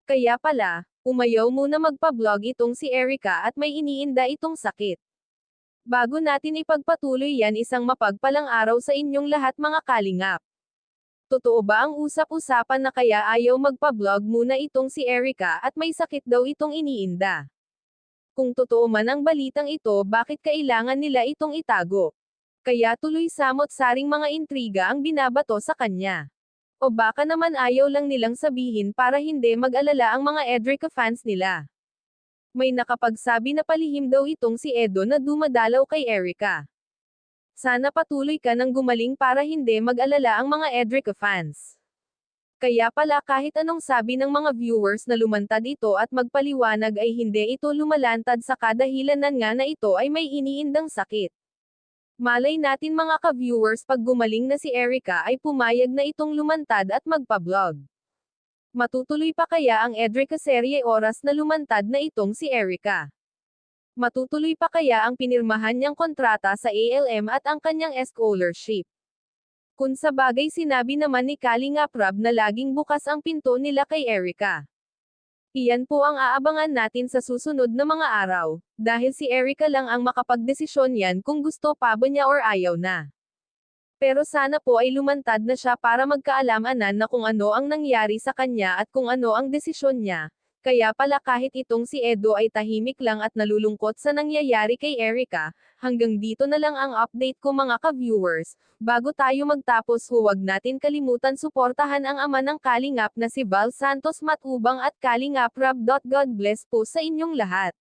Kaya pala, umayaw muna magpa-vlog itong si Erica at may iniinda itong sakit. Bago natin ipagpatuloy yan, isang mapagpalang araw sa inyong lahat mga kalingap. Totoo ba ang usap-usapan na kaya ayaw magpa-vlog muna itong si Erica at may sakit daw itong iniinda? Kung totoo man ang balitang ito, bakit kailangan nila itong itago? Kaya tuloy samot-saring mga intriga ang binabato sa kanya. O baka naman ayaw lang nilang sabihin para hindi mag-alala ang mga Edrica fans nila. May nakapagsabi na palihim daw itong si Edo na dumadalaw kay Erica. Sana patuloy ka nang gumaling para hindi mag-alala ang mga Edrica fans. Kaya pala kahit anong sabi ng mga viewers na lumantad ito at magpaliwanag ay hindi ito lumalantad sa kadahilanan nga na ito ay may iniindang sakit. Malay natin mga ka-viewers, pag gumaling na si Erica ay pumayag na itong lumantad at magpa-vlog. Matutuloy pa kaya ang Edrica serye oras na lumantad na itong si Erica? Matutuloy pa kaya ang pinirmahan niyang kontrata sa ALM at ang kanyang scholarship? Kung sa bagay sinabi naman ni Kalingap Rob na laging bukas ang pinto nila kay Erica. Iyan po ang aabangan natin sa susunod na mga araw, dahil si Erica lang ang makapagdesisyon yan kung gusto pa ba niya or ayaw na. Pero sana po ay lumantad na siya para magkaalaman na kung ano ang nangyari sa kanya at kung ano ang desisyon niya. Kaya pala kahit itong si Edo ay tahimik lang at nalulungkot sa nangyayari kay Erica, hanggang dito na lang ang update ko mga ka-viewers. Bago tayo magtapos, huwag natin kalimutan suportahan ang ama ng Kalingap na si Val Santos Matubang at Kalingap Rob. God bless po sa inyong lahat.